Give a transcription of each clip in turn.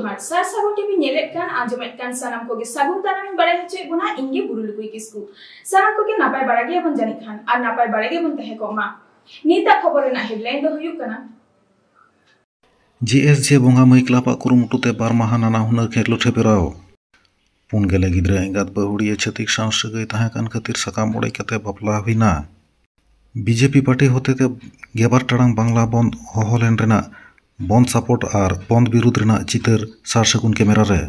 जोहार सार सागुन टीवी नेलेट कान आंजमेट कान सानाम कोगे सागुन तानामिन बारे हचे गुना इंगे बुरुलुकुई किसकु सानाम कोगे नापाय बारागे बन जानि खान आर नापाय बारागे बन तहे कोमा नीता खबर ना हेडलाइन दो हुयुक काना जीएसजे बोंगा मई क्लाबा कुरुमुटुते बार माहा नाना हुनर खेलोट हेपेराव पुन गेले गिद्रा एंगात बहुड़िया छतिक साव सगई ताहे कान खातिर सकाम ओड़ाई कते बापला हुइना बीजेपी पार्टी होतेते 11 टाड़ांग बांग्ला बंद होहलेन रेना बंद सपोर्ट और बंद विरुद्ध रेना चितर सार सगुन कैमरा रे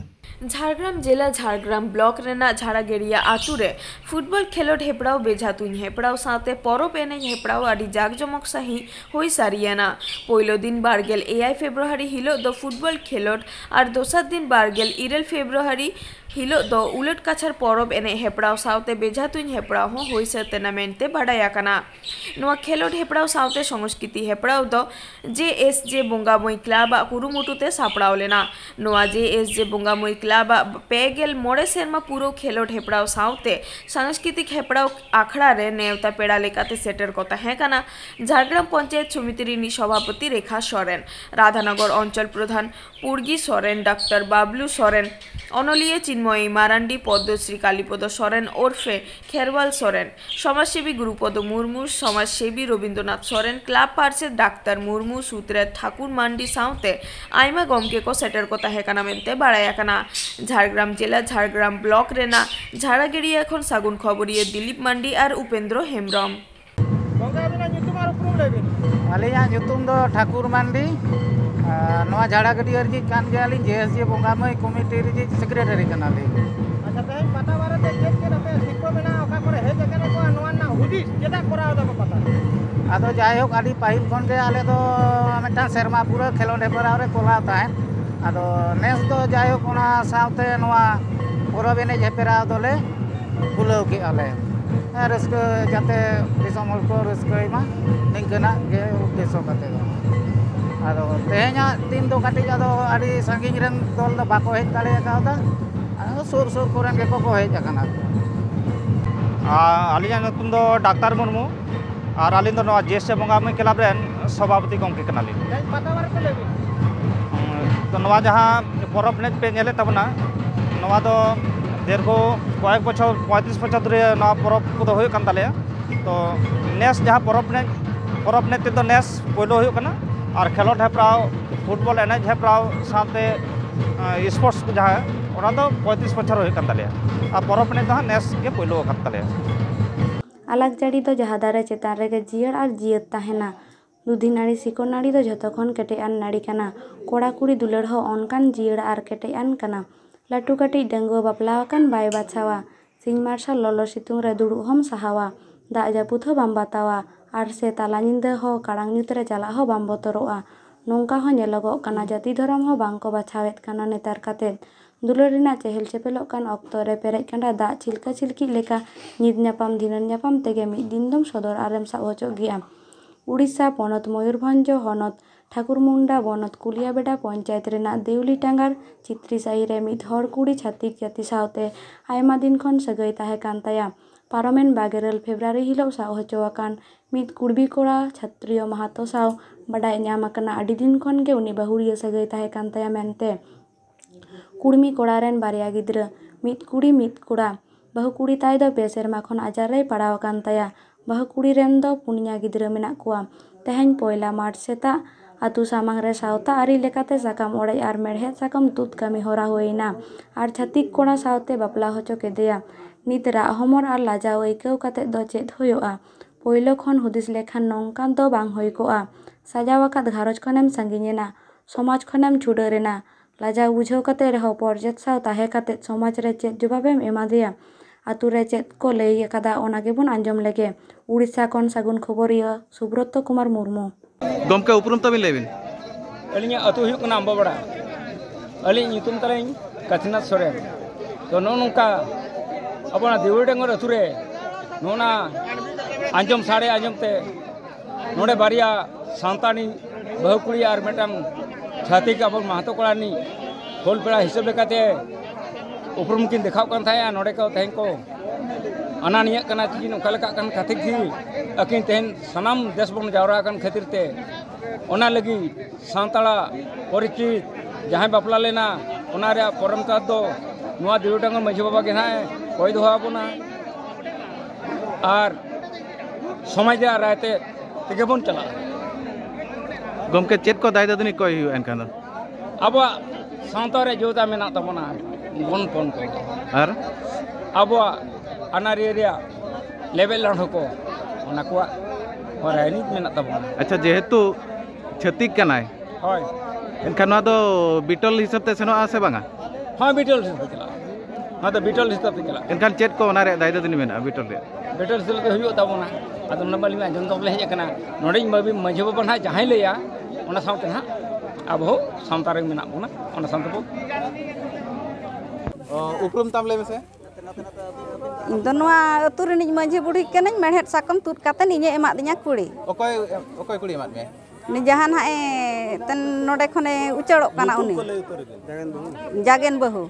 झारग्राम जिला झारग्राम ब्लॉक रेना झाड़ागेड़िया आतु रे फुटबॉल खेलोट हेपड़ाव बेझा तुኝ हेपड़ाव साथे परब एने हेपड़ाव आदि जाकजमक सही होई सारियाना पहिलो दिन बारगेल 8 फेब्रुआरी हिलो दो फुटबॉल खेलोट और दोसर दिन बारगेल 9 फेब्रुआरी हिलो दो उलट काछार परब एने हेपड़ाव साथे बेझा तुኝ हेपड़ाव हो होई सतेना मेनते बाडाया काना नोआ खेलोट हेपड़ाव साथे संस्कृति हेपड़ाव दो जेएसजे बोंगा मई क्लाब कुरुमुटुते सापड़ाव लेना नोआ जेएसजे बोंगा मई क्लाब पेगेल मोड़े सेरमा पुरो खेलोट हेपड़ाव साथे सांस्कृतिक हेपड़ाव आखड़ा रे नेवता पेड़ा लेकाते सेटर को ताहेकाना झारग्राम पंचायत समिति रिनी सभापति रेखा सोरेन राधानगर अंचल प्रधान पुर्गी सोरेन डाक्टर बाबलू सोरेन अनलिए चिन्मयी मारांडी पद्मश्री कालीपद सोरेन ओरफे खेरवाल सोरेन समाजसेवी गुरुपद मुर्मू समाजसेवी रवींद्रनाथ सोरेन क्लाब पार्षद डाक्तर मुर्मू सूत्रे ठाकुर मांडी साउते आयमा गमके को सेटर को ताहेकाना मेनते बाड़ायाकाना झारग्राम जिला झारग्राम ब्लॉक रेना झाड़ागेड़िया एखन सागुन खबरिए दिलीप मांडी और उपेंद्र हेम्ब्रम आलिया nyutum do ठाकुर मांडी नवा झाड़ागेड़िया रे कान गेली जेएसजे बोंगा मई कमिटी रे सेक्रेटरी कनाली अच्छा तेज पता बारे ते चेक के नपे सिको मेना ओका करे हे जकने को नवा ना हुदिस केदा कराव दा पता आदो जायहोक आदि पाहिल खन गे आले दो मेटा सेरमा पूरा खेलोंड हेपराव रे कोला ताहेन आदो नेस दो जायहोक ओना सावते नवा परब एने हेपराव दोले खुलाव के आले रस्क जाते दिसम हल को रस्कई मा निंकना गे उद्देश्य कते आदो तेहेना दिन दो काटी आदो आदि संगिन रेन दल दो बाको हेज दाड़े कादा सुर सुर कोरेन गे को हेज आकाना आलिया नतुम दो डाक्टर मुर्मू और आलिन दो जेएसजे बोंगा मई क्लाब रेन सभापति गमके कनाली पता बारे को लेबी तो नवा जहां परब ने पे नेले तबना नवा दो दीर्घ कयेक बछर 35 बछर धरे नवा परब को दो होय कान ताले तो नेस जहां परब ने ते दो नेस पहिलो होय काना और खेलोट हेपराव फुटबॉल एनेज हेपराव साथे स्पोर्ट्स जहां ओना दो 35 बछर होय कान ताले और परब ने जहां नेस के पहिलो कान ताले अलग जड़ी तो जहां दारे चेतान रे जियर और जियत ताहेना लुधी नाड़ी सिको नाड़ी तो जतो खन केटे आन नाड़ी काना कोड़ा कुड़ी दुलड़ हो अनकान जियर और केटे आन काना लाटू काटी डेंगो बापलावाकान बाय बाछावा सिंह मार्शल ललो सितुंग रे दुड़ु हम सहावा दा जापुत हो बाम बातावा और से ताला निंदा हो काड़ांग ᱧᱩᱛ रे चला हो बाम बतरोआ नोंका हो नेलोगो काना जाति धरम हो बांको बाछावेत काना नेतार काते दुलड़ रिना चेहल चेपेलोग कान ऑक्तो रे पेरेज कांडा दा छिलका छिलकी लेका निद ᱧᱟᱯᱟᱢ धिनन ᱧᱟᱯᱟᱢ तेगे मिद दिन दम सदर आरेम साब होचो गिया उड़ीसा पनत मयूरभंज हनत ठाकुरमुंडा बनत कुलियाबेड़ा पंचायत रेना देउली टांगार चित्री साही रे मिद हर कुड़ी छातिक जाति सावते आयमा दिन खन सगई ताहे कान ताया पारमेन 12 फेब्रुआरी हिलो साव होचोआकान मिद कुड़बी कोड़ा छात्रिय महातो साव बाडाय ᱧᱟᱢ आकना आडी दिन खन गे उनी बहुड़िया सगई ताहे कान ताया मेनते कुड़मी कोड़ा रेन बारिया गिद्रा मिद कुड़ी मिद कोड़ा बहु कुड़ी ताय दो पे सेरमा खन आजार रे पड़ाव कान ताया बहु कुड़ी रेन दो पुनिया गिद्रा मेना कुआ तेहेन पयला मार्च सेता आतु सामांग रे सावता आरी लेकाते साकाम ओड़ाई और मेढ़े साकाम तुत कामी होरा होइना और छातिक कोड़ा सावते बापला होचो केदेया नित रा हमर और लाजाव आइकाव काते दो चेद होयोआ पहिलो खन हुदिस लेखान नोंकान दो बांग होय कोआ साजावाकात घारज खनेम संगिनेना समाज खनेम छुडरेना लाजाव बुझाव काते रहो पर्जत साव ताहे काते समाज रे चेद जवाबेम एमादिया आतु रे चेद को लई कादा ओनागे बन आंजम लेगे उड़ीसा खन सागुन खबरिया सुब्रत कुमार मुर्मू गमके उपरुम तबिन लेबिन अलिया अतु हुयुक कना अम्बाबड़ा अली ᱧᱩᱛᱩᱢ तारें काशीनाथ सोरेन तो नोनका अबना देउरी डांगर अतु रे नोना आंजम साड़े आंजमते नोडे बारिया सांतानी बहुकुड़ी और मेटांग छाती का अब महतो कोड़ानी होल पेड़ा हिसाब लेकाते उपरुम किन देखाव कान थाया नोडे को तेहन को अनानिया कना चीज नोका लेका कान खातिर थी अकिन तेहन सनाम देश बन जावरा कान खातिर ते ओना लगी सांताला परिचित जहाँ बापला लेना परमता दो नुआ देवो डांगर माझी बाबा के ना कोई दोहा अपना और समाज रायते तेगे बन चला गमके चेत को दाय ददनी कोई हुआ एनखान अब सावता रे जोता मेना तबना बन पन को और अब अनारी एरिया लेवल लाडो को ओना को राजनीति मेना तबना। अच्छा जेहेतु छतिक कनाय होय एनखान ना दो बिटल हिसाब ते सेनो आसे बांगा हाँ बिटल हिसाब चला हाँ तो बिटल हिसाब चला एनखान चेत को ओना रे दाय ददनी मेना बिटल रे बिटल हिसाब ते हुयो तबना अदम नंबली में अंजन तबले हे कना नोडिंग बाबी माझी बाबा ना जहां लेया ओना सावते ना अब हो सामतारे मेना बोना ओना सामते बो उपरुम तामले में से ᱤᱧ ᱫᱚ ᱱᱚᱣᱟ ᱟᱹᱛᱩ ᱨᱤᱱᱤᱡ ᱢᱟᱹᱡᱷᱤ ᱵᱩᱲᱦᱤ ᱠᱟᱹᱱᱟᱹᱧ ᱢᱮᱲᱦᱮᱫ ᱥᱟᱠᱟᱢ ᱛᱩᱫ ᱠᱟᱛᱮ ᱤᱧᱮ ᱮᱢᱟᱫ ᱫᱤᱧᱟ ᱠᱩᱲᱤ ᱚᱠᱚᱭ ᱠᱩᱲᱤ ᱮᱢᱟᱫ ᱢᱮ ᱩᱱᱤ ᱡᱟᱦᱟᱸ ᱱᱟᱦᱟᱜ ᱛᱮᱱ ᱱᱚᱰᱮ ᱠᱷᱚᱱᱮ ᱩᱪᱟᱹᱲᱚᱜ ᱠᱟᱱᱟ ᱩᱱᱤ ᱡᱟᱜᱮᱱ ᱵᱟᱹᱦᱩ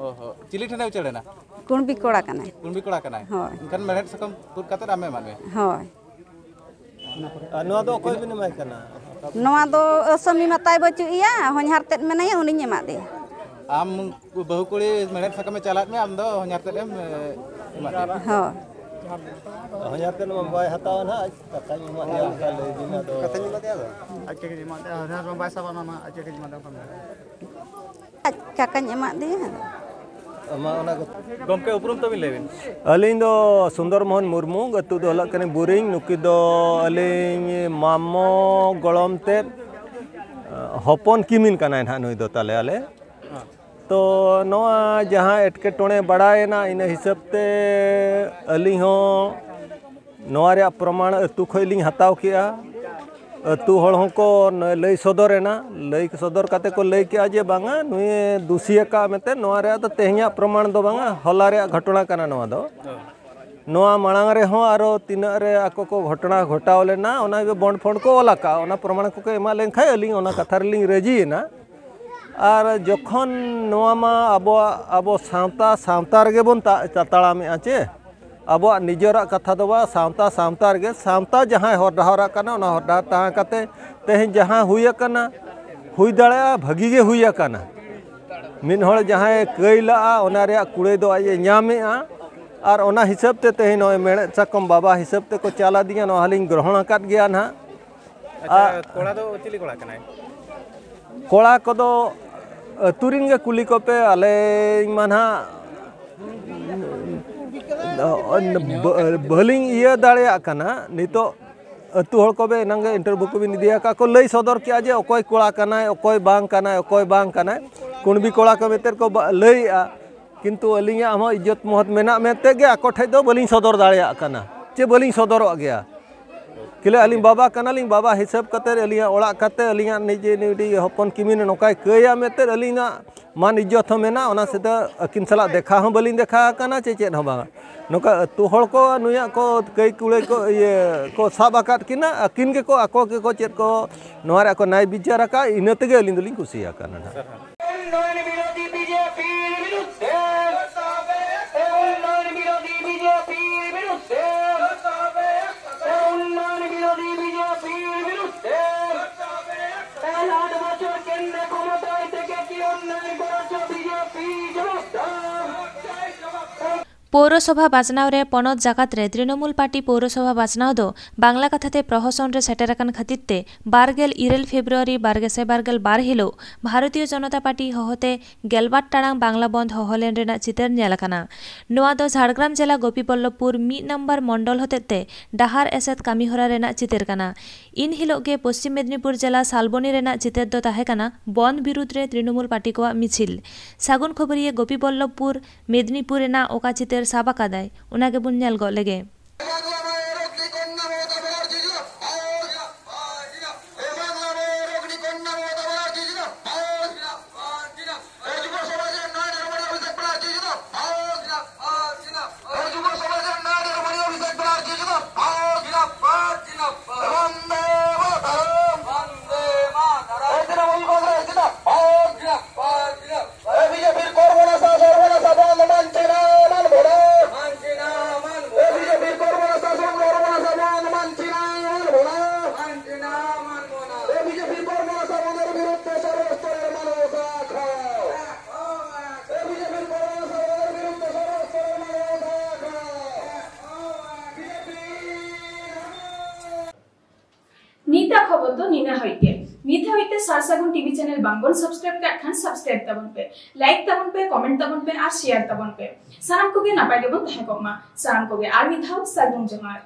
ओहो चिली ठेने उचड़ेना कुणबी कोड़ा कनाय होय इनखान मेड़हेद साकम तुद काते आमे एमाद मे होय नोआ दो कोई बिन एमाय कना नोआ दो असमी मताय बचुइया होनहार तेद मेनाया उनी एमा दे आम बहु कुड़ी मेड़हेद साकम चलात में आम दो होनहार तेद एम एमाद दे होय होनहार तेद बाय हताव ना कथा एमा दे का ले दिना दो कथा एमा दे आज के एमा दे होनहार बाय साबा ना आज के एमा दे काकाñ एमा दे गमके उपरुम तो लेबिन अलिंग दो सुंदर मोहन मुर्मू गतु दो हलक कने बुरिंग नुकी दो अलिंग मामो गलम ते हपन किमिन कना ना नुई दो ताले आले तो नोआ जहां एटके टोणे बड़ायना इन हिसाब ते अलिंग हो नोआ रे प्रमाण अतु खइलिंग हताव किया अतु हड़ को लई सदरेना लई सदर काते को लई के जे बांगा नुई दुसिया का मेते नोआ रे तो तेहिया प्रमाण दो बांगा हला रे घटना कना नोआ दो नोआ मांग रे हो आरो तीना रे आको को घटना घटाव लेना ओना बंड फंड को ओलाका ओना प्रमाण को एमा लेन खाय अलिंग ओना कथा रेलिंग रेजीना और जखन नोआ मा आबो सावता रे बन ताड़ामे आचे अब निजरा कथा दो सावता सावता रे सावता जहाँ हर डहरा कना ओना हर डहर तहाँ कते तेहे जहाँ हुई कना हुई दाड़ा भागी गे हुई कना मिन हर जहाँ कईला ओना रे कुड़े दो आजे ᱧᱟᱢᱮᱜᱼᱟ और ओना हिसाब ते तेहे नोय मेड़े साकम बाबा हिसाब ते को चाला दिया नो हालिंग ग्रहण काट गया ना अच्छा कोड़ा दो चिली कोड़ा कनाय कोड़ा कोदो अतुरिन गे कुली को पे आले मानहा भलिंग इया दाड़िया कना नितो अतु हड़ को बे नंगे इंटरव्यू को भी दिया का को लई सदर किया जे अकोय कोड़ा कनाय अकोय बांग कनाय अकोय बांग कनाय कुणबी कोड़ा को मेतर को लईआ किंतु अलिंगा हम इज्जत महत मेना मेते गे आको ठे दो बलिंग सदर दाड़िया कना चे बलिंग सदर गया किले अलिंग बाबा कनालिंग बाबा हिसाब कते अलिंगा ओड़ा कते अलिंगा निजे निडी हपन किमिन नोकाय कया मेते अलिंगा मान इज्जत हो मेना ओना से अकिन सला देखा हो बलिंग देखा कना चे चेत हो बांगा नोका तु हड़ को नुया को कई कुड़े को ये को साब आकात किना अकिन के को आको के को चेत को नोरा को नाय विचार का इनते गे अलिंग दलिंग खुशिया कना पौरसभा बाचनाव रे पनत जाकात रे तृणमूल पार्टी पौरसभा बाचनाव दो बांग्ला कथाते प्रहसन रे सेटेरकान खातिरते 12 फेब्रुआरी 2022 हिलो भारतीय जनता पार्टी होहते 12 टाड़ांग बांग्ला बंद होहलेन रेना चितर नेलकाना नोआ दो झाड़ग्राम जिला गोपीबल्लभपुर 1 नंबर मंडल होतेते डाहार एसेत कामीहरा रेना चितर काना इन हिलो गे पश्चिम मेदिनीपुर जिला सालबनी रेना चितर दो ताहे काना बंद विरुद्ध रे तृणमूल पार्टी को मिছিল सागुन खबरिये गोपीबल्लभपुर मेदिनीपुर रेना ओका चितर साबा कादाय उनागे बुन नेल गो लेगे ᱱᱤᱛ ᱦᱟᱹᱵᱤᱡ ᱛᱮ ᱥᱟᱨᱥᱟᱜᱩᱱ ᱴᱤভᱤ ᱪᱮᱱᱮᱞ ᱵᱟᱝᱵᱚᱱ ᱥᱟᱵᱥᱠᱨᱟइब ᱠᱟᱜ ᱠᱷᱟᱱ ᱥᱟᱵᱥᱠᱨᱟइब ᱛᱟᱵᱚᱱ ᱯᱮ, ᱞᱟइक ᱛᱟᱵᱚᱱ ᱯᱮ, ᱠᱚᱢᱮন্ट ᱛᱟᱵᱚᱱ ᱯᱮ ᱟᱨ শেয়ার ᱛᱟᱵᱚᱱ ᱯᱮ। ᱥᱟᱱᱟᱢ ᱠᱚᱜᱮ ᱱᱟᱯᱟᱭ ᱜᱮᱵᱚᱱ ᱛᱟᱦᱮᱸ ᱠᱚᱜ ᱢᱟ। ᱥᱟᱱᱟᱢ ᱠᱚᱜᱮ ᱟᱨ ᱢᱤᱫ ᱫᱷᱟᱣ ᱥᱟᱹᱜᱩᱱ ᱡᱚᱦᱟᱨ।